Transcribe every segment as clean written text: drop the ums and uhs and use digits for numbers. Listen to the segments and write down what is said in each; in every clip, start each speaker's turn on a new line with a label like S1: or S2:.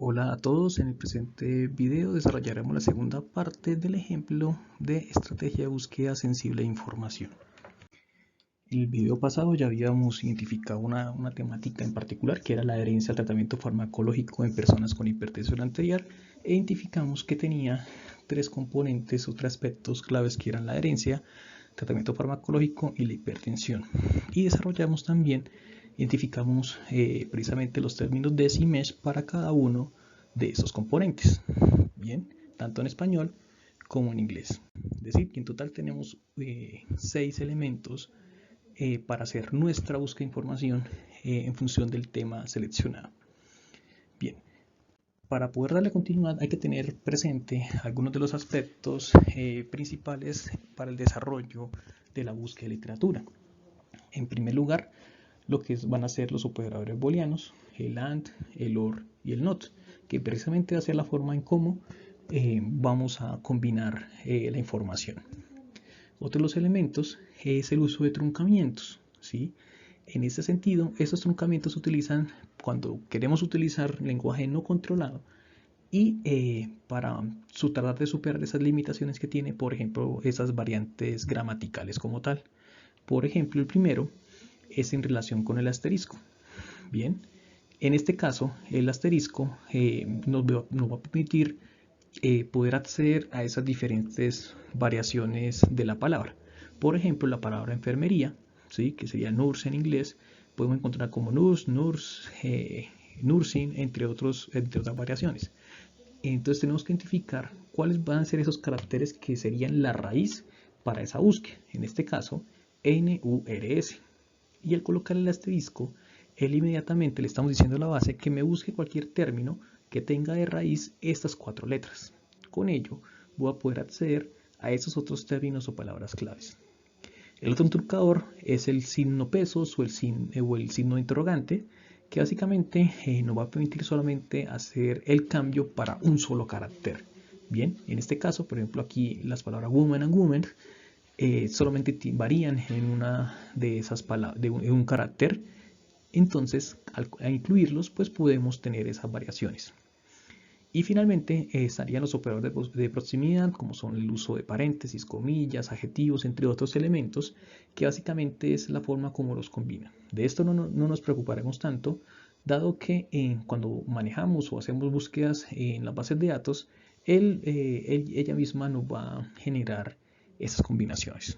S1: Hola a todos, en el presente video desarrollaremos la segunda parte del ejemplo de estrategia de búsqueda sensible de información. En el video pasado ya habíamos identificado una temática en particular que era la adherencia al tratamiento farmacológico en personas con hipertensión arterial e identificamos que tenía tres componentes o tres aspectos claves que eran la adherencia, tratamiento farmacológico y la hipertensión. Y desarrollamos también, identificamos precisamente los términos DES y MES para cada uno de esos componentes, bien, tanto en español como en inglés. Es decir, que en total tenemos 6 elementos para hacer nuestra búsqueda de información en función del tema seleccionado. Bien, para poder darle continuidad hay que tener presente algunos de los aspectos principales para el desarrollo de la búsqueda de literatura. En primer lugar, lo que van a ser los operadores booleanos, el AND, el OR y el NOT, que precisamente va a ser la forma en cómo vamos a combinar la información. Otro de los elementos es el uso de truncamientos, ¿sí? En este sentido, estos truncamientos se utilizan cuando queremos utilizar lenguaje no controlado y para tratar de superar esas limitaciones que tiene, por ejemplo, esas variantes gramaticales como tal. Por ejemplo, el primero es en relación con el asterisco. Bien, en este caso, el asterisco nos va a permitir poder acceder a esas diferentes variaciones de la palabra. Por ejemplo, la palabra enfermería, ¿sí? Que sería nurse en inglés, podemos encontrar como nursing, entre otras variaciones. Entonces tenemos que identificar cuáles van a ser esos caracteres que serían la raíz para esa búsqueda. En este caso, NURS. Y al colocar el asterisco, él inmediatamente le estamos diciendo a la base que me busque cualquier término que tenga de raíz estas 4 letras. Con ello voy a poder acceder a esos otros términos o palabras claves. El otro truncador es el signo pesos o el signo interrogante, que básicamente nos va a permitir solamente hacer el cambio para un solo carácter. Bien, en este caso, por ejemplo, aquí las palabras woman and woman solamente varían en una de esas palabras, de un carácter. Entonces, al incluirlos, pues podemos tener esas variaciones. Y finalmente estarían los operadores de proximidad, como son el uso de paréntesis, comillas, adjetivos, entre otros elementos, que básicamente es la forma como los combinan. De esto no nos preocuparemos tanto, dado que cuando manejamos o hacemos búsquedas en las bases de datos, ella misma nos va a generar esas combinaciones.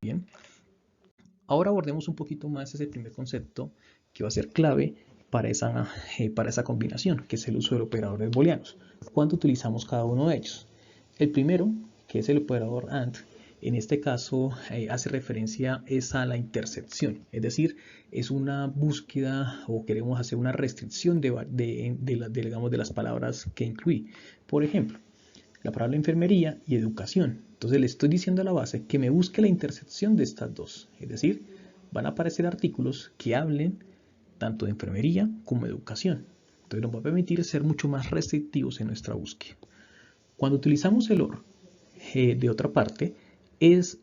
S1: Bien, ahora abordemos un poquito más ese primer concepto que va a ser clave para esa combinación, que es el uso de operadores booleanos. ¿Cuándo utilizamos cada uno de ellos? El primero, que es el operador AND, en este caso hace referencia a la intersección, es decir, es una búsqueda o queremos hacer una restricción de las palabras que incluí. Por ejemplo, la palabra enfermería y educación. Entonces le estoy diciendo a la base que me busque la intersección de estas dos, es decir, van a aparecer artículos que hablen tanto de enfermería como de educación. Entonces nos va a permitir ser mucho más restrictivos en nuestra búsqueda. Cuando utilizamos el OR, de otra parte, es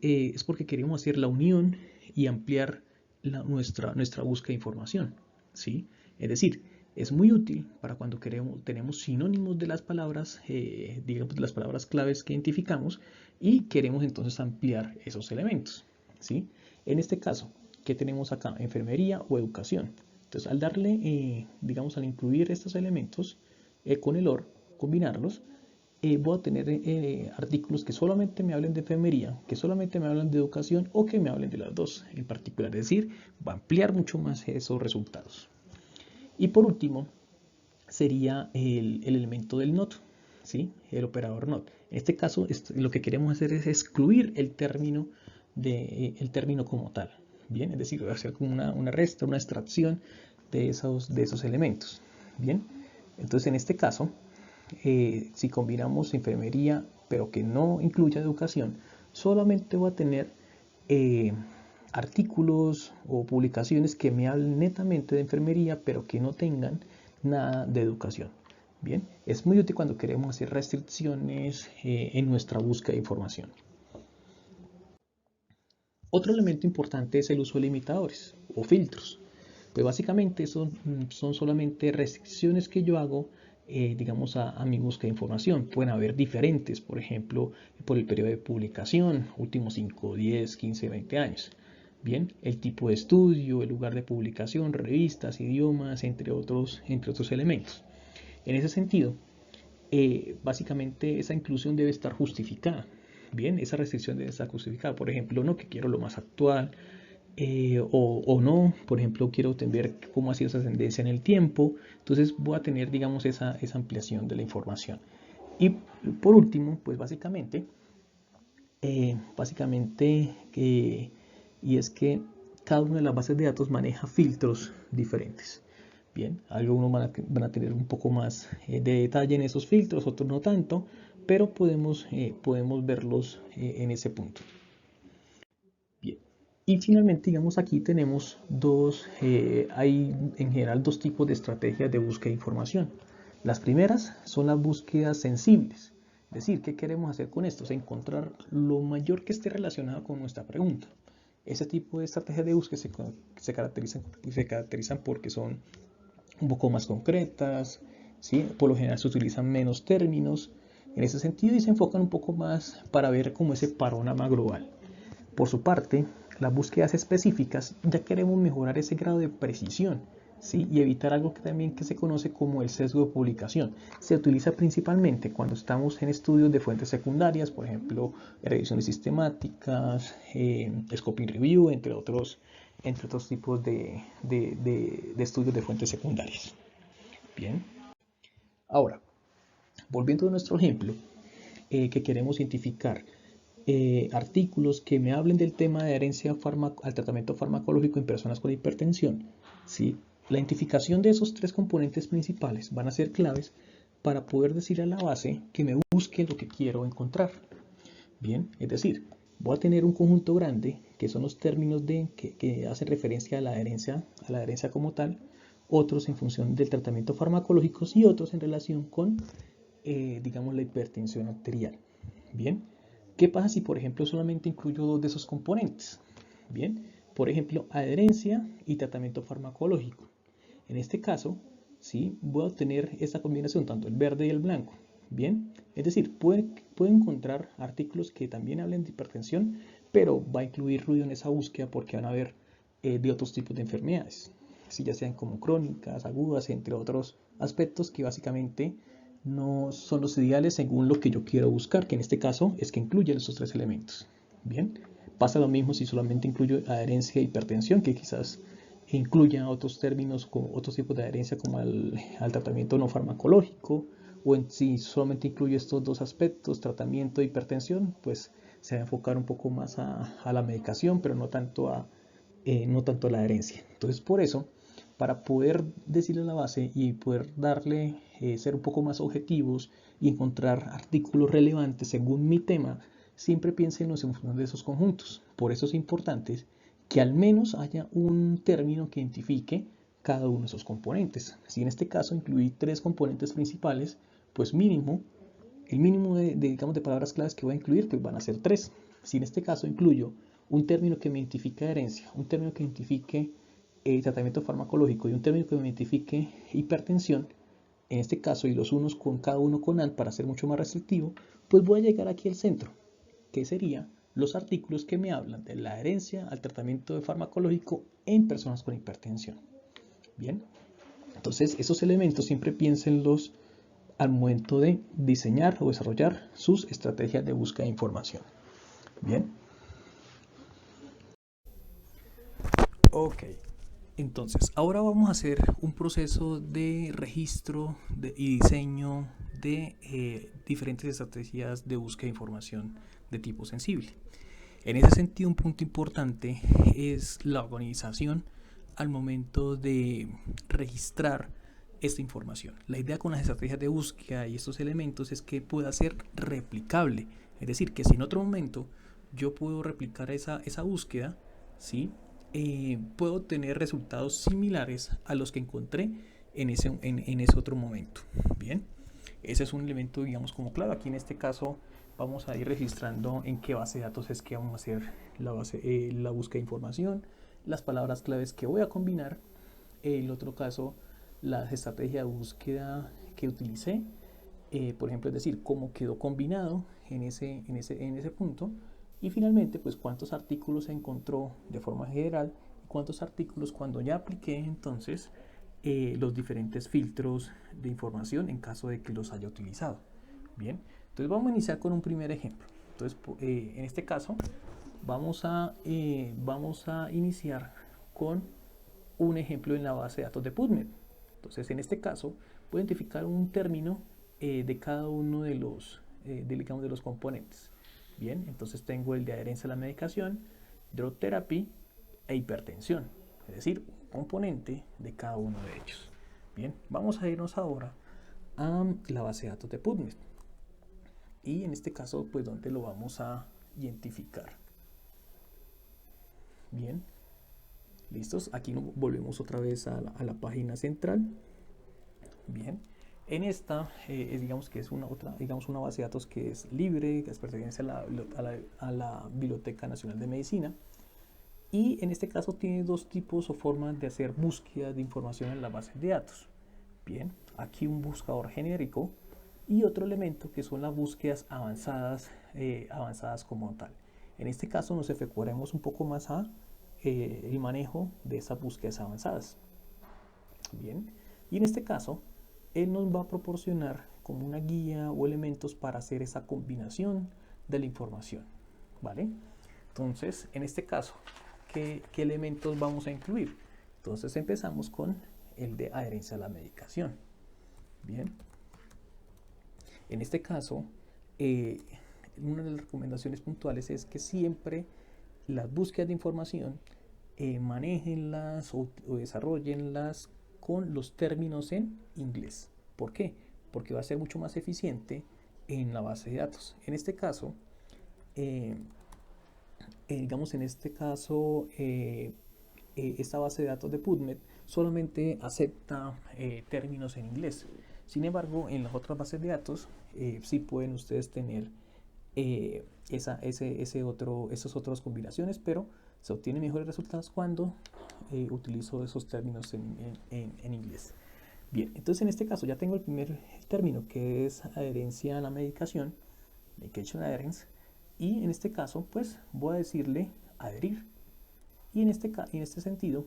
S1: porque queremos hacer la unión y ampliar nuestra búsqueda de información, ¿sí? Es decir, es muy útil para cuando tenemos sinónimos de las palabras, digamos, de las palabras claves que identificamos y queremos entonces ampliar esos elementos, ¿sí? En este caso, ¿qué tenemos acá? Enfermería o educación. Entonces, al darle, digamos, al incluir estos elementos con el OR, combinarlos, voy a tener artículos que solamente me hablen de enfermería, que solamente me hablen de educación o que me hablen de las dos en particular. Es decir, va a ampliar mucho más esos resultados. Y por último, sería el elemento del NOT, ¿sí? El operador NOT. En este caso, lo que queremos hacer es excluir el término como tal. Bien, es decir, hacer como una resta, una extracción de esos elementos. Bien, entonces en este caso, si combinamos enfermería, pero que no incluya educación, solamente voy a tener artículos o publicaciones que me hablen netamente de enfermería, pero que no tengan nada de educación. Bien, es muy útil cuando queremos hacer restricciones en nuestra búsqueda de información. Otro elemento importante es el uso de limitadores o filtros. Pues básicamente son solamente restricciones que yo hago digamos, a mi búsqueda de información. Pueden haber diferentes, por ejemplo, por el periodo de publicación, últimos 5, 10, 15, 20 años. Bien, el tipo de estudio, el lugar de publicación, revistas, idiomas, entre otros elementos. En ese sentido, básicamente esa inclusión debe estar justificada. Bien, esa restricción debe estar justificada. Por ejemplo, no que quiero lo más actual, o no, por ejemplo, quiero ver cómo ha sido esa tendencia en el tiempo, entonces voy a tener, digamos, esa ampliación de la información. Y por último, pues y es que cada una de las bases de datos maneja filtros diferentes. Bien, algunos van a tener un poco más de detalle en esos filtros, otros no tanto, pero podemos verlos en ese punto. Bien. Y finalmente, digamos, aquí tenemos hay en general dos tipos de estrategias de búsqueda de información. Las primeras son las búsquedas sensibles. Es decir, ¿qué queremos hacer con esto? Es encontrar lo mayor que esté relacionado con nuestra pregunta. Ese tipo de estrategias de búsqueda se caracterizan porque son un poco más concretas, ¿sí? Por lo general se utilizan menos términos en ese sentido y se enfocan un poco más para ver como ese panorama global. Por su parte, las búsquedas específicas ya queremos mejorar ese grado de precisión, ¿sí? Y evitar algo que se conoce como el sesgo de publicación. Se utiliza principalmente cuando estamos en estudios de fuentes secundarias, por ejemplo, revisiones sistemáticas, scoping review, entre otros tipos de estudios de fuentes secundarias. Bien. Ahora, volviendo a nuestro ejemplo, que queremos identificar artículos que me hablen del tema de adherencia al tratamiento farmacológico en personas con hipertensión, ¿sí? La identificación de esos tres componentes principales van a ser claves para poder decir a la base que me busque lo que quiero encontrar. Bien, es decir, voy a tener un conjunto grande que son los términos que hacen referencia a la adherencia como tal, otros en función del tratamiento farmacológico y otros en relación con, digamos, la hipertensión arterial. Bien, ¿qué pasa si, por ejemplo, solamente incluyo dos de esos componentes? Bien, por ejemplo, adherencia y tratamiento farmacológico. En este caso, ¿sí? Voy a obtener esta combinación, tanto el verde y el blanco. Bien, es decir, puedo encontrar artículos que también hablen de hipertensión, pero va a incluir ruido en esa búsqueda porque van a haber de otros tipos de enfermedades, ¿sí? Ya sean como crónicas, agudas, entre otros aspectos que básicamente no son los ideales según lo que yo quiero buscar, que en este caso es que incluya esos tres elementos. Bien, pasa lo mismo si solamente incluyo adherencia e hipertensión, que quizás incluya otros términos, otros tipos de adherencia como al tratamiento no farmacológico, o si solamente incluyo estos dos aspectos, tratamiento e hipertensión, pues se va a enfocar un poco más a la medicación, pero no tanto a la adherencia. Entonces, por eso, para poder decirle a la base y poder darle, ser un poco más objetivos y encontrar artículos relevantes según mi tema, siempre piénsenlos en función de esos conjuntos. Por eso es importante que al menos haya un término que identifique cada uno de esos componentes. Si en este caso incluí tres componentes principales, pues el mínimo digamos, de palabras claves que voy a incluir, pues van a ser tres. Si en este caso incluyo un término que me identifique adherencia, un término que identifique tratamiento farmacológico y un término que me identifique hipertensión, en este caso, y los unos con cada uno con al para ser mucho más restrictivo, pues voy a llegar aquí al centro, que sería los artículos que me hablan de la adherencia al tratamiento farmacológico en personas con hipertensión. Bien, entonces esos elementos siempre piénsenlos al momento de diseñar o desarrollar sus estrategias de búsqueda de información. Bien. Ok. Entonces, ahora vamos a hacer un proceso de registro y diseño de diferentes estrategias de búsqueda de información de tipo sensible. En ese sentido, un punto importante es la organización al momento de registrar esta información. La idea con las estrategias de búsqueda y estos elementos es que pueda ser replicable. Es decir, que si en otro momento yo puedo replicar esa búsqueda, ¿sí? Puedo obtener resultados similares a los que encontré en ese otro momento. Bien, ese es un elemento, digamos, como clave. Aquí en este caso vamos a ir registrando en qué base de datos es que vamos a hacer la búsqueda de información, las palabras claves que voy a combinar. El otro caso, las estrategias de búsqueda que utilicé, por ejemplo, es decir, cómo quedó combinado en ese punto, y finalmente, pues cuántos artículos se encontró de forma general y cuántos artículos cuando ya apliqué entonces los diferentes filtros de información en caso de que los haya utilizado. Bien, entonces vamos a iniciar con un primer ejemplo. Entonces, en este caso, vamos a iniciar con un ejemplo en la base de datos de PubMed. Entonces, en este caso, voy a identificar un término de cada uno de los, digamos, de los componentes. Bien, entonces tengo el de adherencia a la medicación, drug therapy e hipertensión, es decir, un componente de cada uno de ellos. Bien, vamos a irnos ahora a la base de datos de PubMed. Y en este caso, pues, ¿dónde lo vamos a identificar? Bien, listos. Aquí volvemos otra vez a la página central. Bien, en esta digamos que es una base de datos que es libre, que pertenece a la Biblioteca Nacional de Medicina. Y en este caso tiene dos tipos o formas de hacer búsqueda de información en la base de datos. Bien, aquí un buscador genérico y otro elemento que son las búsquedas avanzadas como tal. En este caso nos efectuaremos un poco más a el manejo de esas búsquedas avanzadas. Bien, y en este caso él nos va a proporcionar como una guía o elementos para hacer esa combinación de la información, ¿vale? Entonces, en este caso, ¿qué elementos vamos a incluir? Entonces empezamos con el de adherencia a la medicación. Bien, en este caso, una de las recomendaciones puntuales es que siempre las búsquedas de información manéjenlas o desarrollenlas con los términos en inglés. ¿Por qué? Porque va a ser mucho más eficiente en la base de datos. En este caso, digamos, esta base de datos de PubMed solamente acepta términos en inglés. Sin embargo, en las otras bases de datos sí pueden ustedes tener esas otras combinaciones, pero se obtienen mejores resultados cuando utilizo esos términos en inglés. Bien, entonces en este caso ya tengo el primer término, que es adherencia a la medicación, medication adherence, y en este caso pues voy a decirle adherir, y en este sentido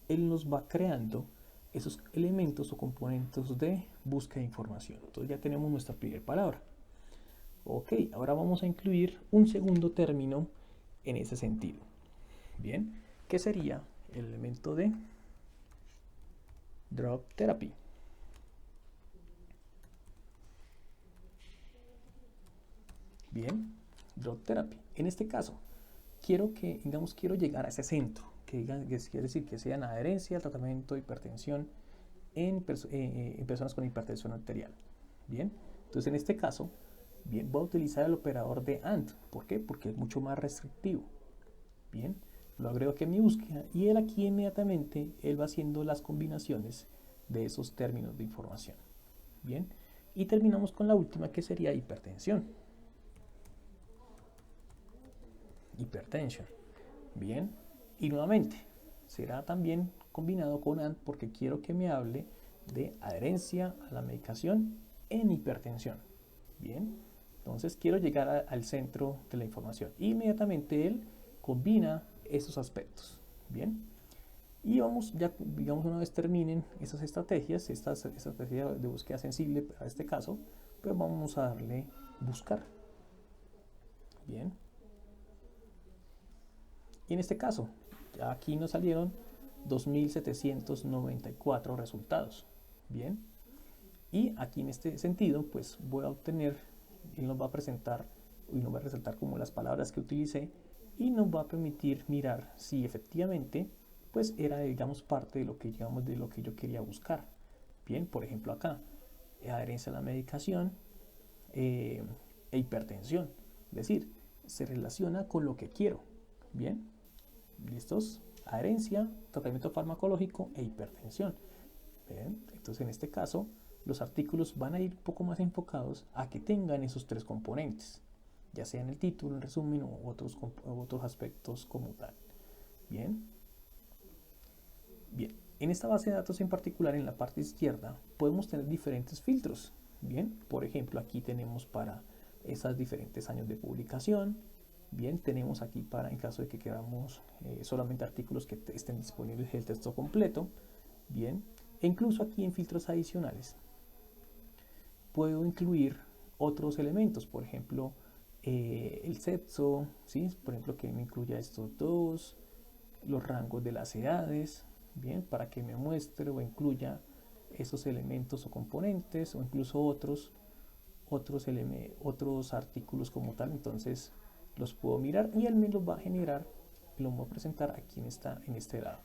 S1: él nos va creando esos elementos o componentes de búsqueda de información. Entonces ya tenemos nuestra primera palabra. Ok, ahora vamos a incluir un segundo término en ese sentido. Bien, ¿qué sería el elemento de drug therapy? Bien, drug therapy. En este caso, quiero llegar a ese centro, quiere decir que sea en adherencia al tratamiento de hipertensión en personas con hipertensión arterial. Bien, entonces en este caso, bien, voy a utilizar el operador de AND. ¿Por qué? Porque es mucho más restrictivo. Bien, lo agrego aquí en mi búsqueda y él aquí inmediatamente él va haciendo las combinaciones de esos términos de información. Bien, y terminamos con la última, que sería hipertensión. Hipertension. Bien, y nuevamente será también combinado con AND porque quiero que me hable de adherencia a la medicación en hipertensión. Bien, entonces quiero llegar al centro de la información. Inmediatamente él combina esos aspectos. Bien, y vamos, ya digamos, una vez terminen esas estrategias, esta estrategia de búsqueda sensible para este caso, pues vamos a darle buscar. Bien, y en este caso, ya aquí nos salieron 2.794 resultados. Bien, y aquí en este sentido, pues voy a obtener, él nos va a presentar y nos va a resaltar como las palabras que utilicé y nos va a permitir mirar si efectivamente pues era, digamos, parte de lo que yo quería buscar. Bien, por ejemplo acá, adherencia a la medicación e hipertensión, es decir, se relaciona con lo que quiero. Bien, listos, adherencia, tratamiento farmacológico e hipertensión. Bien, entonces en este caso los artículos van a ir un poco más enfocados a que tengan esos tres componentes, ya sea en el título, en resumen u otros aspectos como tal. Bien, bien. En esta base de datos en particular, en la parte izquierda, podemos tener diferentes filtros. Bien, por ejemplo, aquí tenemos para esos diferentes años de publicación. Bien, tenemos aquí para, en caso de que queramos solamente artículos que estén disponibles el texto completo. Bien, e incluso aquí en filtros adicionales puedo incluir otros elementos, por ejemplo, el sexo, ¿sí? Por ejemplo, que me incluya estos dos, los rangos de las edades, bien, para que me muestre o incluya esos elementos o componentes o incluso otros artículos como tal. Entonces los puedo mirar y él me los va a generar y los voy a presentar aquí en este lado.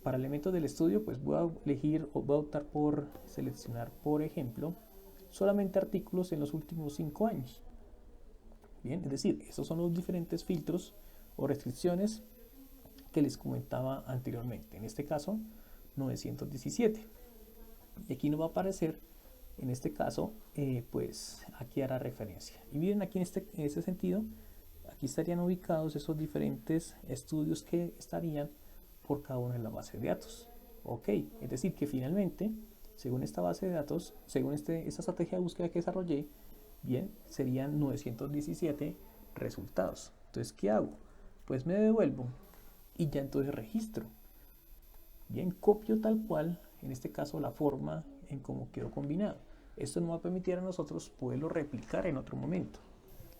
S1: Para elementos del estudio, pues voy a elegir o voy a optar por seleccionar, por ejemplo, solamente artículos en los últimos 5 años. Bien, es decir, esos son los diferentes filtros o restricciones que les comentaba anteriormente. En este caso, 917. Y aquí nos va a aparecer, en este caso, pues aquí hará referencia. Y miren aquí en ese sentido, aquí estarían ubicados esos diferentes estudios que estarían por cada una de las bases de datos. Ok, es decir, que finalmente, según esta base de datos, según esta estrategia de búsqueda que desarrollé, bien, serían 917 resultados. Entonces, ¿qué hago? Pues me devuelvo y ya entonces registro. Bien, copio tal cual, en este caso la forma en cómo quedó combinado. Esto nos va a permitir a nosotros poderlo replicar en otro momento.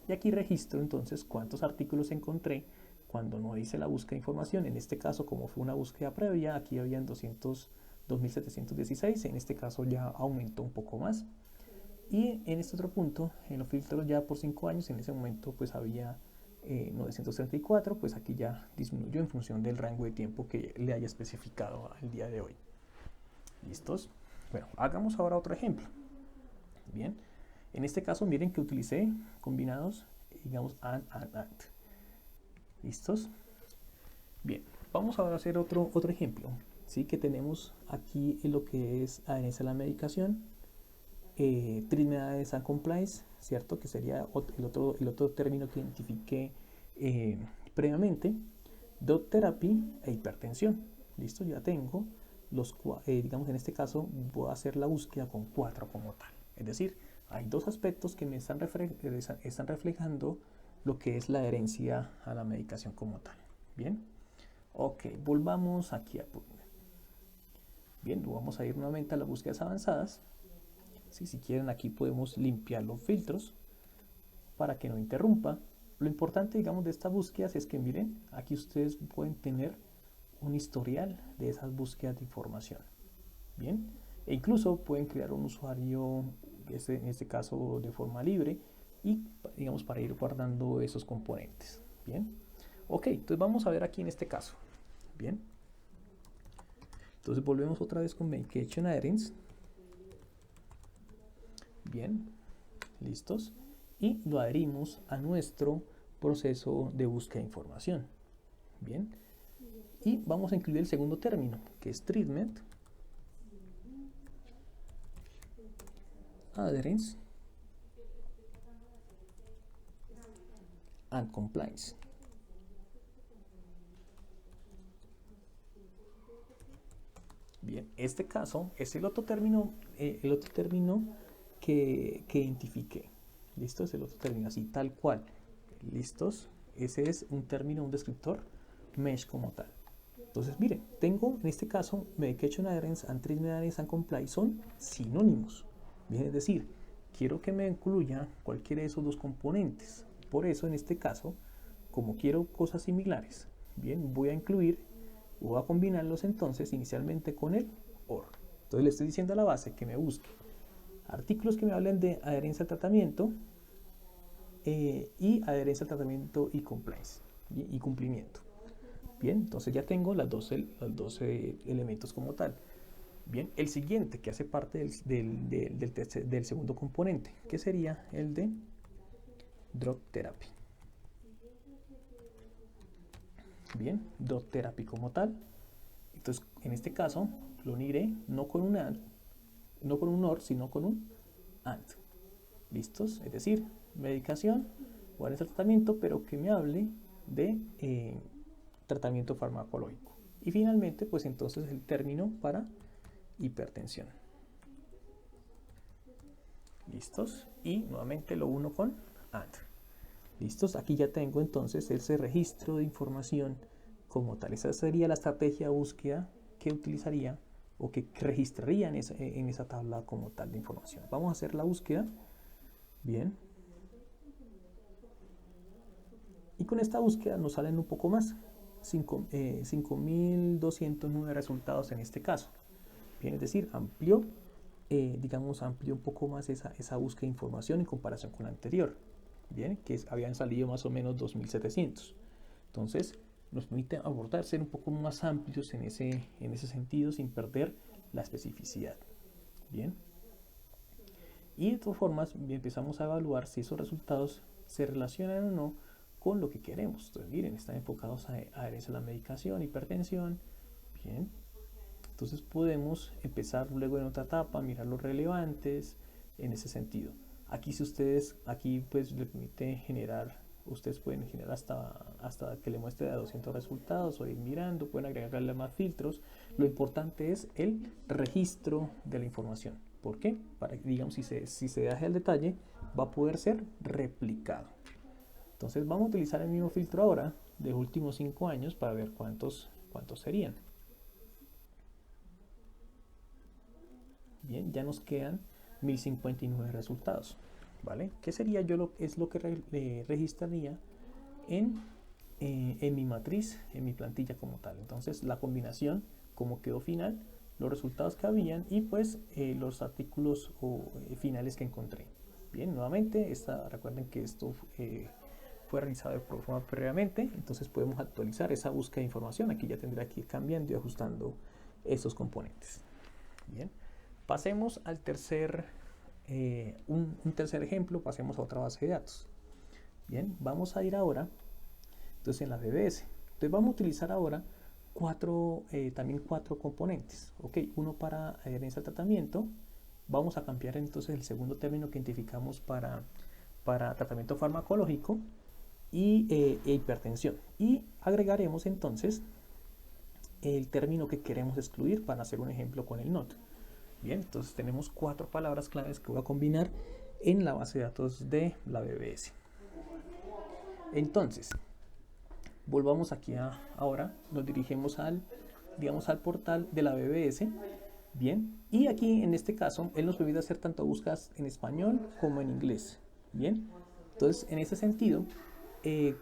S1: Y aquí registro entonces cuántos artículos encontré cuando no hice la búsqueda de información. En este caso, como fue una búsqueda previa, aquí habían 2.716, en este caso ya aumentó un poco más. Y en este otro punto, en los filtros ya por 5 años, en ese momento pues había 934, pues aquí ya disminuyó en función del rango de tiempo que le haya especificado al día de hoy. ¿Listos? Bueno, hagamos ahora otro ejemplo. Bien, en este caso miren que utilicé combinados, digamos, and. ¿Listos? Bien, vamos ahora a hacer otro ejemplo. ¿Sí? Que tenemos aquí en lo que es adherencia a la medicación, treatment adherence and compliance, ¿cierto? Que sería el otro término que identifiqué previamente, drug therapy e hipertensión. ¿Listo? Ya tengo digamos, en este caso voy a hacer la búsqueda con 4 como tal. Es decir, hay dos aspectos que me están reflejando lo que es la adherencia a la medicación como tal. Bien, ok, volvamos aquí a bien, vamos a ir nuevamente a las búsquedas avanzadas. Si quieren, aquí podemos limpiar los filtros para que no interrumpa. Lo importante, digamos, de estas búsquedas es que miren, aquí ustedes pueden tener un historial de esas búsquedas de información. Bien, e incluso pueden crear un usuario, en este caso de forma libre, y digamos para ir guardando esos componentes. Bien, ok, entonces vamos a ver aquí en este caso. Bien, entonces volvemos otra vez con Medication Adherence. Bien, listos, y lo adherimos a nuestro proceso de búsqueda de información. Bien, y vamos a incluir el segundo término, que es treatment adherence and compliance. Bien, este caso es el otro término que identifiqué. ¿Listo? Es el otro término, así tal cual. ¿Listos? Ese es un término, un descriptor mesh como tal. Entonces, miren, tengo en este caso medication adherence and treatment adherence and compliance son sinónimos. Bien, es decir, quiero que me incluya cualquiera de esos dos componentes. Por eso, en este caso, como quiero cosas similares, bien, voy a incluir o voy a combinarlos entonces inicialmente con el OR. Entonces le estoy diciendo a la base que me busque artículos que me hablen de adherencia al tratamiento y adherencia al tratamiento y compliance y cumplimiento. Bien, entonces ya tengo los dos elementos como tal. Bien, el siguiente que hace parte del segundo componente, que sería el de drug therapy. Bien, drug therapy como tal. Entonces, en este caso, lo uniré no con un AND, no con un OR, sino con un AND. ¿Listos? Es decir, medicación o el tratamiento, pero que me hable de tratamiento farmacológico Y finalmente, pues entonces el término para hipertensión. ¿Listos? Y nuevamente lo uno con AND. ¿Listos? Aquí ya tengo entonces ese registro de información como tal. Esa sería la estrategia de búsqueda que utilizaría o que registraría en esa tabla como tal de información. Vamos a hacer la búsqueda. Bien. Y con esta búsqueda nos salen un poco más. 5.209 resultados en este caso. Bien, es decir, amplió un poco más esa búsqueda de información en comparación con la anterior. Bien, que habían salido más o menos 2.700. Entonces, nos permite abordar, ser un poco más amplios en ese sentido sin perder la especificidad. Bien. Y de todas formas, empezamos a evaluar si esos resultados se relacionan o no con lo que queremos. Entonces, miren, están enfocados a áreas de la medicación, hipertensión. Bien. Entonces podemos empezar luego en otra etapa, mirar los relevantes en ese sentido. Aquí si ustedes, aquí pues le permite generar, ustedes pueden generar hasta que le muestre a 200 resultados o ir mirando, pueden agregarle más filtros. Lo importante es el registro de la información. ¿Por qué? Para que, digamos, si se deja el detalle, va a poder ser replicado. Entonces vamos a utilizar el mismo filtro ahora de los últimos 5 años para ver cuántos serían. Bien, ya nos quedan 1059 resultados, ¿vale? ¿Qué sería es lo que registraría en mi matriz, en mi plantilla como tal? Entonces, la combinación, como quedó final, los resultados que habían y pues los artículos finales que encontré. Bien, nuevamente, recuerden que esto fue realizado de forma previamente, entonces podemos actualizar esa búsqueda de información. Aquí ya tendrá que ir cambiando y ajustando esos componentes. Bien. Pasemos al un tercer ejemplo, pasemos a otra base de datos. Bien, vamos a ir ahora, entonces en la BBS. Entonces vamos a utilizar ahora también cuatro componentes. Ok, uno para adherencia al tratamiento. Vamos a cambiar entonces el segundo término que identificamos para tratamiento farmacológico y hipertensión. Y agregaremos entonces el término que queremos excluir para hacer un ejemplo con el NOT. Bien, entonces tenemos 4 palabras claves que voy a combinar en la base de datos de la BBS. Entonces, volvamos aquí ahora, nos dirigimos al portal de la BBS. Bien, y aquí en este caso, él nos permite hacer tanto búsquedas en español como en inglés. Bien, entonces en ese sentido,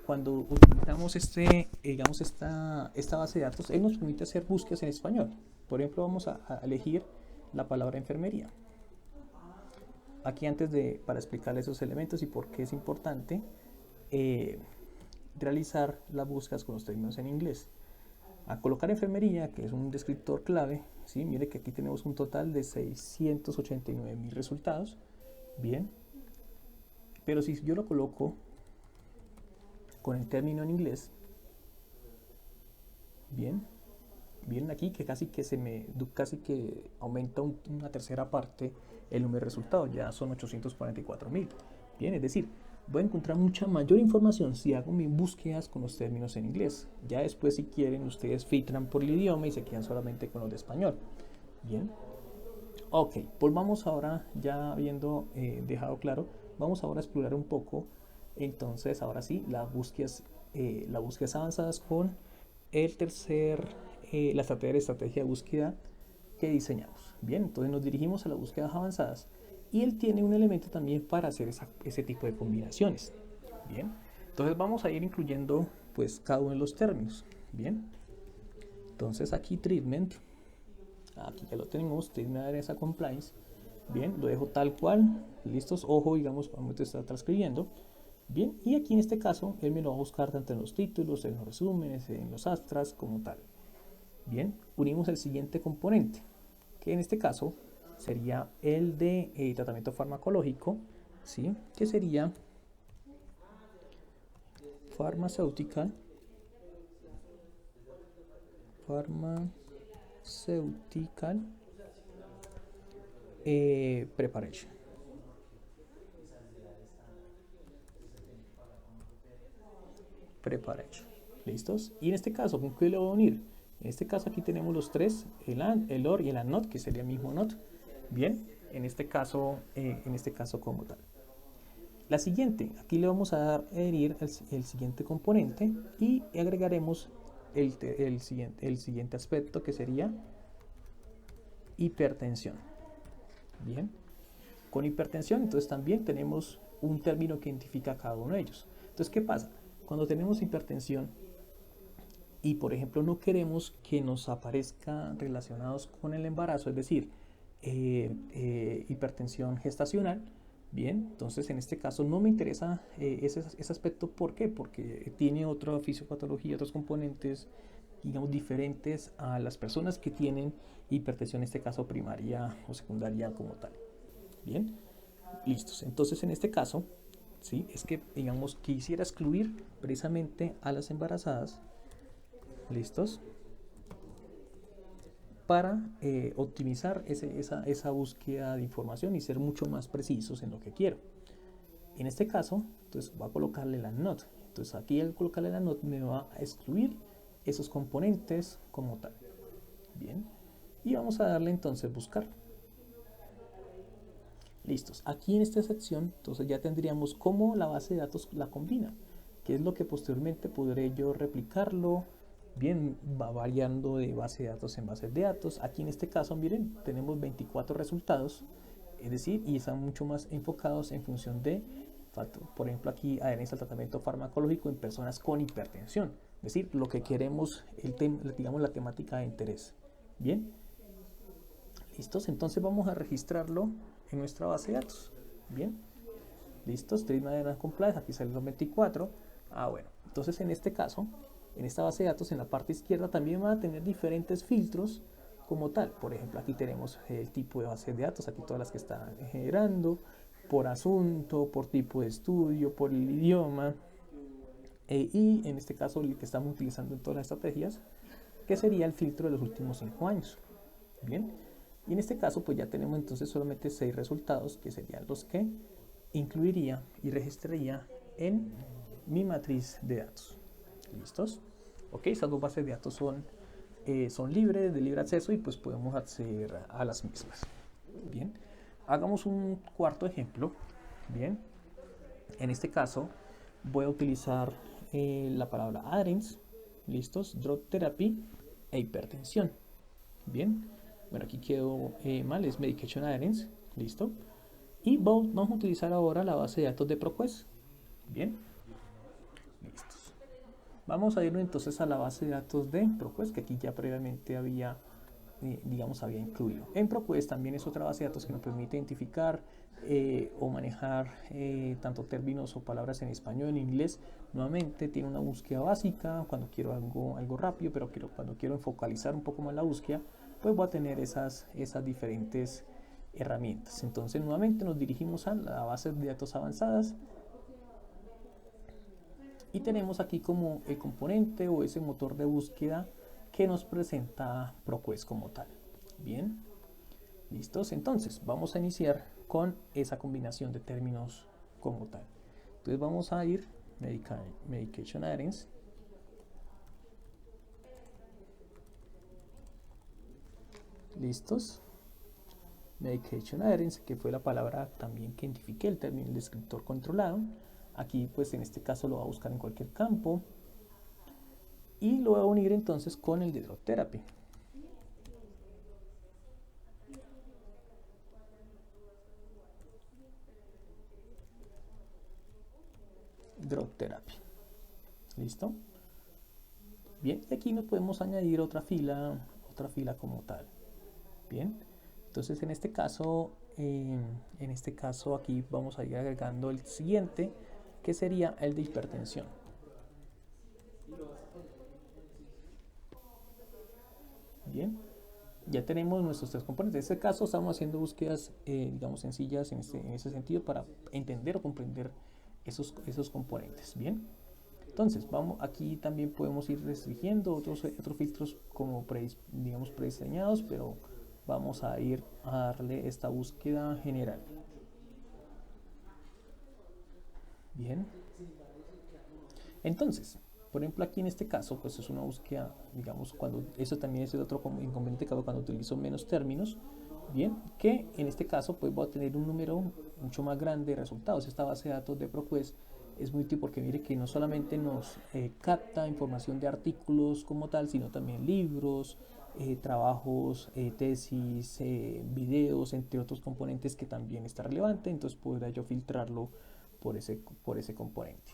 S1: cuando utilizamos esta base de datos, él nos permite hacer búsquedas en español. Por ejemplo, vamos a elegir la palabra enfermería. Aquí para explicarles esos elementos y por qué es importante realizar las búsquedas con los términos en inglés. A colocar enfermería, que es un descriptor clave, ¿sí? Mire que aquí tenemos un total de 689.000 resultados. Bien, pero si yo lo coloco con el término en inglés, bien, miren aquí que casi que aumenta una tercera parte el número de resultados, ya son 844.000. Bien, es decir, voy a encontrar mucha mayor información si hago mis búsquedas con los términos en inglés. Ya después, si quieren, ustedes filtran por el idioma y se quedan solamente con los de español. Bien, ok, volvamos ahora, ya habiendo dejado claro, vamos ahora a explorar un poco, entonces ahora sí, las búsquedas avanzadas con la estrategia de búsqueda que diseñamos. Bien, entonces nos dirigimos a las búsquedas avanzadas y él tiene un elemento también para hacer ese tipo de combinaciones. Bien, entonces vamos a ir incluyendo pues cada uno de los términos. Bien, entonces aquí treatment, aquí ya lo tenemos, treatment adherence compliance. Bien, lo dejo tal cual, listos, ojo, digamos, cuando está transcribiendo. Bien, y aquí en este caso él me lo va a buscar tanto en los títulos, en los resúmenes, en los abstracts como tal. Bien, unimos el siguiente componente, que en este caso sería el de tratamiento farmacológico, ¿sí? Que sería pharmaceutical preparation. ¿Listos? Y en este caso, ¿con qué lo voy a unir? En este caso aquí tenemos los tres, el AND, el OR y el AND NOT, que sería el mismo NOT. Bien, en este caso como tal. La siguiente, aquí le vamos a adherir el siguiente componente y agregaremos el siguiente aspecto, que sería hipertensión. Bien, con hipertensión entonces también tenemos un término que identifica cada uno de ellos. Entonces, ¿qué pasa? Cuando tenemos hipertensión y, por ejemplo, no queremos que nos aparezca relacionados con el embarazo, es decir, hipertensión gestacional, bien, entonces en este caso no me interesa ese aspecto. ¿Por qué? Porque tiene otra fisiopatología, otros componentes, digamos, diferentes a las personas que tienen hipertensión, en este caso primaria o secundaria como tal. Bien, listos. Entonces en este caso, ¿sí? Es que, digamos, quisiera excluir precisamente a las embarazadas, listos, para optimizar esa búsqueda de información y ser mucho más precisos en lo que quiero. En este caso, entonces voy a colocarle la NOT. Entonces aquí al colocarle la NOT me va a excluir esos componentes como tal. Bien, y vamos a darle entonces buscar. Listos. Aquí en esta sección entonces ya tendríamos cómo la base de datos la combina, que es lo que posteriormente podré yo replicarlo. Bien, va variando de base de datos en base de datos. Aquí en este caso, miren, tenemos 24 resultados, es decir, y están mucho más enfocados en función de, por ejemplo, aquí adherencia al tratamiento farmacológico en personas con hipertensión, es decir, lo que queremos, digamos, la temática de interés. Bien, listos, entonces vamos a registrarlo en nuestra base de datos. Bien, listos, Treatment Compliance, aquí salen los 24. Bueno, entonces en este caso, en esta base de datos, en la parte izquierda también van a tener diferentes filtros como tal. Por ejemplo, aquí tenemos el tipo de base de datos, aquí todas las que están generando, por asunto, por tipo de estudio, por el idioma, y en este caso el que estamos utilizando en todas las estrategias, que sería el filtro de los últimos 5 años. Bien, y en este caso pues ya tenemos entonces solamente 6 resultados, que serían los que incluiría y registraría en mi matriz de datos. ¿Listos? Ok, esas dos bases de datos son libres, de libre acceso, y pues podemos acceder a las mismas. Bien, hagamos un cuarto ejemplo. Bien, en este caso voy a utilizar la palabra adherence, listos, drug therapy e hipertensión. Bien, bueno, aquí quedó mal, es medication adherence, listo. Y vamos a utilizar ahora la base de datos de ProQuest. Bien, listos. Vamos a irnos entonces a la base de datos de ProQuest, que aquí ya previamente había incluido. En ProQuest también es otra base de datos que nos permite identificar o manejar tanto términos o palabras en español, en inglés. Nuevamente tiene una búsqueda básica cuando quiero algo rápido, pero cuando quiero focalizar un poco más la búsqueda, pues voy a tener esas diferentes herramientas. Entonces nuevamente nos dirigimos a la base de datos avanzadas y tenemos aquí como el componente o ese motor de búsqueda que nos presenta ProQuest como tal. Bien, listos. Entonces vamos a iniciar con esa combinación de términos como tal. Entonces vamos a ir medication adherence, listos. Medication adherence, que fue la palabra también que identifiqué, el término descriptor controlado. Aquí pues en este caso lo va a buscar en cualquier campo y lo voy a unir entonces con el de drug therapy. Drug therapy, listo. Bien, y aquí nos podemos añadir otra fila como tal. Bien, entonces en este caso aquí vamos a ir agregando el siguiente, que sería el de hipertensión. Bien, ya tenemos nuestros 3 componentes. En este caso estamos haciendo búsquedas digamos sencillas en ese sentido, para entender o comprender esos componentes. Bien, entonces aquí también podemos ir restringiendo otros filtros como prediseñados, pero vamos a ir a darle esta búsqueda general. Bien, entonces Por ejemplo, aquí en este caso, pues es una búsqueda, digamos, cuando eso también es el otro inconveniente cuando utilizo menos términos, bien, que en este caso pues voy a tener un número mucho más grande de resultados. Esta base de datos de ProQuest es muy útil porque mire que no solamente nos capta información de artículos como tal, sino también libros, trabajos, tesis, videos, entre otros componentes que también está relevante. Entonces podría yo filtrarlo por ese componente.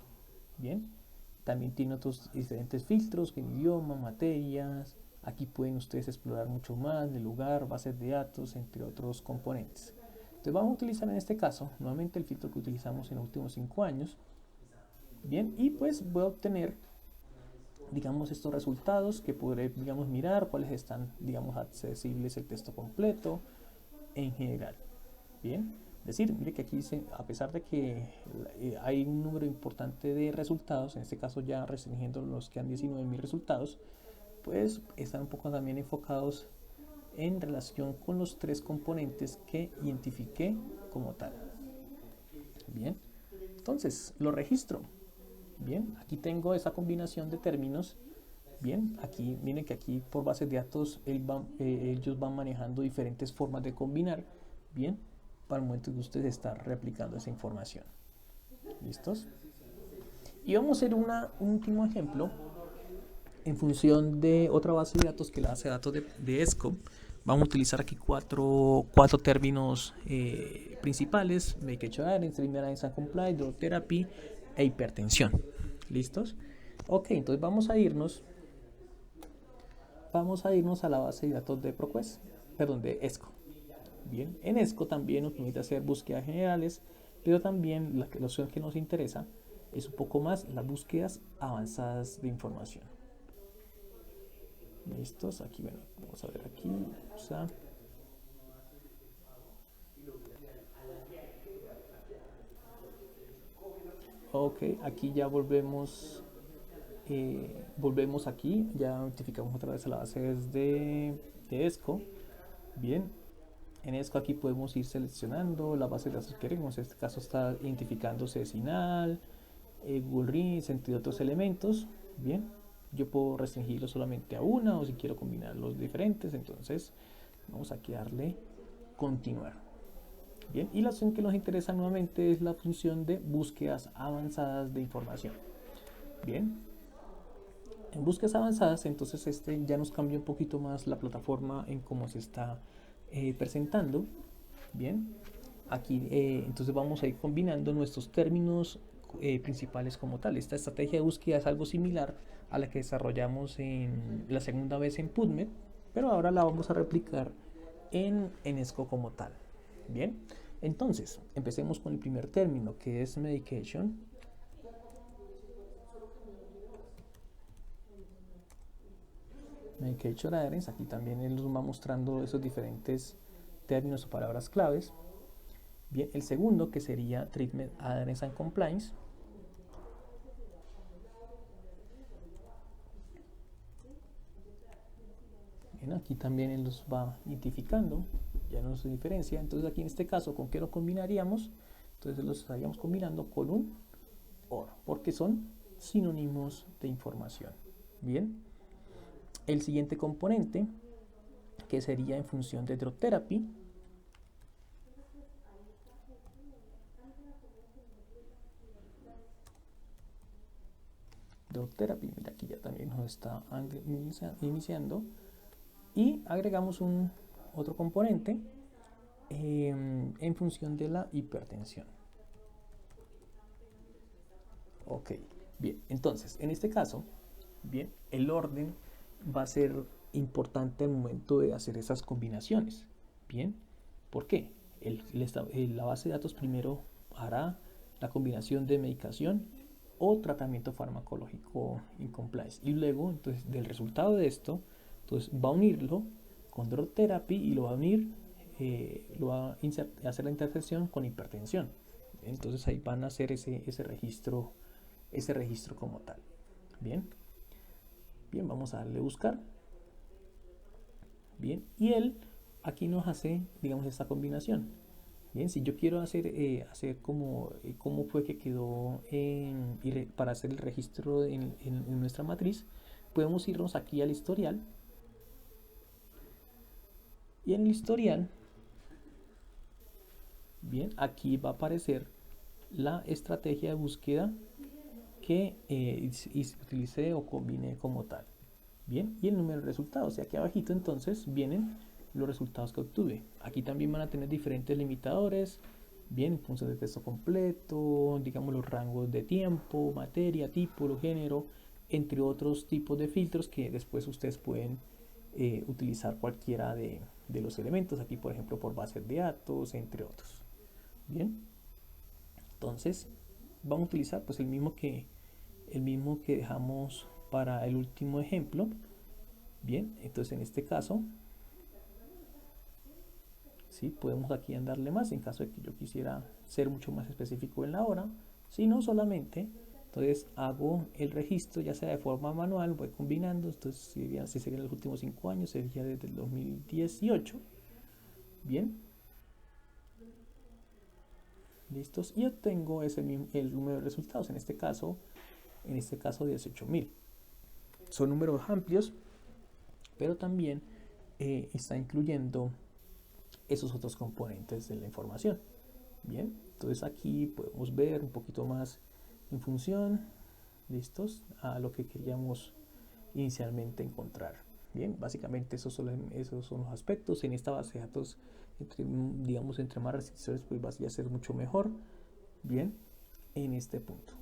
S1: Bien, también tiene otros diferentes filtros en idioma, materias. Aquí pueden ustedes explorar mucho más el lugar, bases de datos, entre otros componentes. Entonces vamos a utilizar en este caso nuevamente el filtro que utilizamos en los últimos 5 años. Bien, y pues voy a obtener, digamos, estos resultados que podré, digamos, mirar cuáles están, digamos, accesibles el texto completo en general. Bien, es decir, mire que aquí dice, a pesar de que hay un número importante de resultados, en este caso ya restringiendo los que han 19.000 resultados, pues están un poco también enfocados en relación con los 3 componentes que identifiqué como tal. Bien, entonces lo registro. Bien, aquí tengo esa combinación de términos. Bien, aquí miren que aquí por bases de datos ellos van manejando diferentes formas de combinar. Bien, para el momento que usted está replicando esa información. ¿Listos? Y vamos a hacer un último ejemplo en función de otra base de datos que es la base de datos de ESCOM. Vamos a utilizar aquí cuatro términos principales: medication adherence, treatment and compliance, drug therapy e hipertensión. ¿Listos? Ok, entonces vamos a irnos a la base de datos de ProQuest, perdón, de ESCO. Bien, en ESCO también nos permite hacer búsquedas generales, pero también la opción que nos interesa es un poco más las búsquedas avanzadas de información. ¿Listos? Aquí, bueno, vamos a ver aquí. Ok, aquí ya volvemos aquí, ya notificamos otra vez a la base de ESCO. Bien, en ESCO aquí podemos ir seleccionando la base de datos que queremos. En este caso está identificando CECINAL, Google Reads, entre otros elementos. Bien, yo puedo restringirlo solamente a una, o si quiero combinarlos los diferentes. Entonces vamos aquí a darle continuar. Bien, y la opción que nos interesa nuevamente es la función de búsquedas avanzadas de información. Bien, en búsquedas avanzadas, entonces ya nos cambia un poquito más la plataforma en cómo se está presentando. Bien, aquí entonces vamos a ir combinando nuestros términos principales como tal. Esta estrategia de búsqueda es algo similar a la que desarrollamos en la segunda vez en PubMed, pero ahora la vamos a replicar en ESCO como tal. Bien, entonces empecemos con el primer término, que es medication. Medication adherence. Aquí también él nos va mostrando esos diferentes términos o palabras claves. Bien, el segundo, que sería treatment adherence and compliance. Bien, aquí también él los va identificando, ya no se diferencia. Entonces aquí en este caso, ¿con qué lo combinaríamos? Entonces los estaríamos combinando con un OR, porque son sinónimos de información. Bien, el siguiente componente, que sería en función de drug therapy. Drug therapy, mira, aquí ya también nos está iniciando. Y agregamos otro componente en función de la hipertensión. Ok, bien, entonces en este caso, bien, el orden va a ser importante al momento de hacer esas combinaciones. Bien, ¿por qué? La base de datos primero hará la combinación de medicación o tratamiento farmacológico in compliance, y luego entonces del resultado de esto, entonces va a unirlo con drug therapy y lo va a unir, lo va a hacer la intersección con hipertensión. Entonces ahí van a hacer ese registro como tal. Bien, vamos a darle buscar. Bien, y él aquí nos hace, digamos, esta combinación. Bien, si yo quiero hacer como cómo fue que quedó para hacer el registro en nuestra matriz, podemos irnos aquí al historial. Y en el historial, bien, aquí va a aparecer la estrategia de búsqueda que utilicé o combiné como tal. Bien, y el número de resultados. Y aquí abajito entonces vienen los resultados que obtuve. Aquí también van a tener diferentes limitadores. Bien, función de texto completo, digamos los rangos de tiempo, materia, tipo, género, entre otros tipos de filtros que después ustedes pueden utilizar cualquiera de los elementos. Aquí, por ejemplo, por bases de datos, entre otros. Bien, entonces vamos a utilizar pues el mismo que dejamos para el último ejemplo. Bien, entonces en este caso ¿sí? Podemos aquí darle más en caso de que yo quisiera ser mucho más específico en la hora. Si no, solamente entonces hago el registro ya sea de forma manual, voy combinando. Entonces si serían los últimos 5 años, sería desde el 2018. Bien, listos, y obtengo el número de resultados, en este caso 18.000. Son números amplios, pero también está incluyendo esos otros componentes de la información. Bien, entonces aquí podemos ver un poquito más en función, listos, a lo que queríamos inicialmente encontrar. Bien, básicamente esos son los aspectos. En esta base de datos, entre más restrictores, pues va a ser mucho mejor. Bien, en este punto,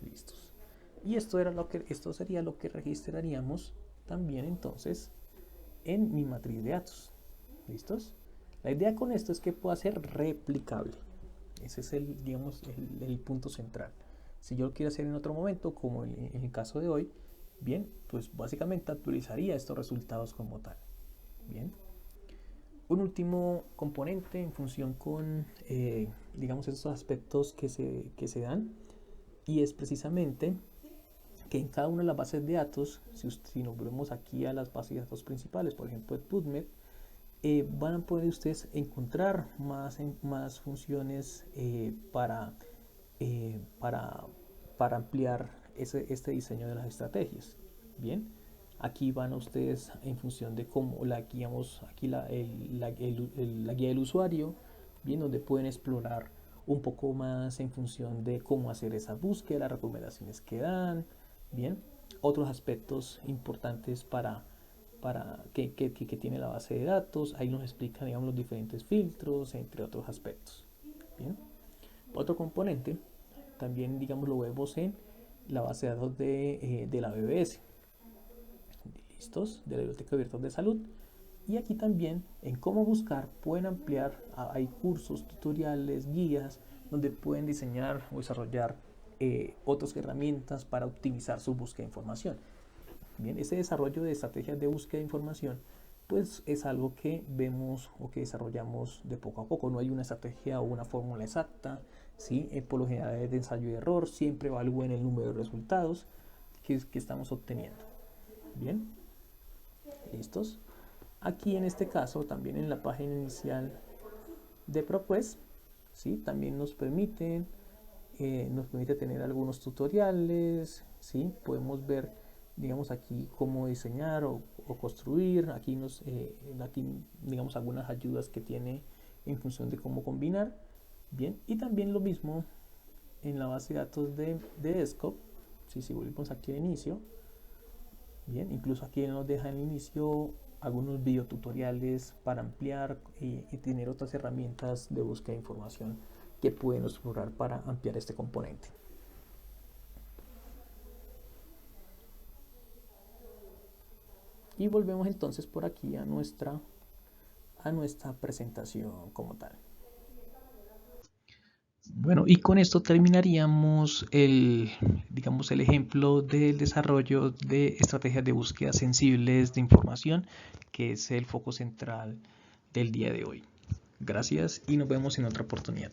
S1: listos. Y esto sería lo que registraríamos también entonces en mi matriz de datos. ¿Listos? La idea con esto es que pueda ser replicable. Ese es el punto central. Si yo lo quiero hacer en otro momento, como en el caso de hoy, bien, pues básicamente actualizaría estos resultados como tal. Bien. Un último componente en función con, esos aspectos que se dan, y es precisamente que en cada una de las bases de datos, si nos volvemos aquí a las bases de datos principales, por ejemplo el PubMed, van a poder ustedes encontrar más funciones para ampliar este diseño de las estrategias. Bien, aquí van a ustedes en función de cómo la guiamos, aquí la guía del usuario, bien, donde pueden explorar un poco más en función de cómo hacer esa búsqueda, las recomendaciones que dan. Bien, otros aspectos importantes que tiene la base de datos. Ahí nos explican, digamos, los diferentes filtros, entre otros aspectos. Bien, otro componente también, digamos, lo vemos en la base de datos de la BBS, listos, de la Biblioteca Abierta de Salud. Y aquí también en cómo buscar pueden ampliar, hay cursos, tutoriales, guías donde pueden diseñar o desarrollar otras herramientas para optimizar su búsqueda de información. Bien, ese desarrollo de estrategias de búsqueda de información pues es algo que vemos o que desarrollamos de poco a poco. No hay una estrategia o una fórmula exacta, ¿sí? Por lo general es de ensayo y error, siempre evalúen el número de resultados que estamos obteniendo. Bien, listos. Aquí en este caso, también en la página inicial de ProQuest, ¿sí? También nos permite tener algunos tutoriales, ¿sí? Podemos ver, digamos, aquí cómo diseñar o construir. Aquí digamos, algunas ayudas que tiene en función de cómo combinar. Bien, y también lo mismo en la base de datos de Desktop. ¿Sí? Si volvemos aquí al inicio, bien, incluso aquí nos deja en el inicio algunos videotutoriales para ampliar y tener otras herramientas de búsqueda de información que pueden explorar para ampliar este componente. Y volvemos entonces por aquí a nuestra presentación como tal. Bueno, y con esto terminaríamos el ejemplo del desarrollo de estrategias de búsqueda sensibles de información, que es el foco central del día de hoy. Gracias y nos vemos en otra oportunidad.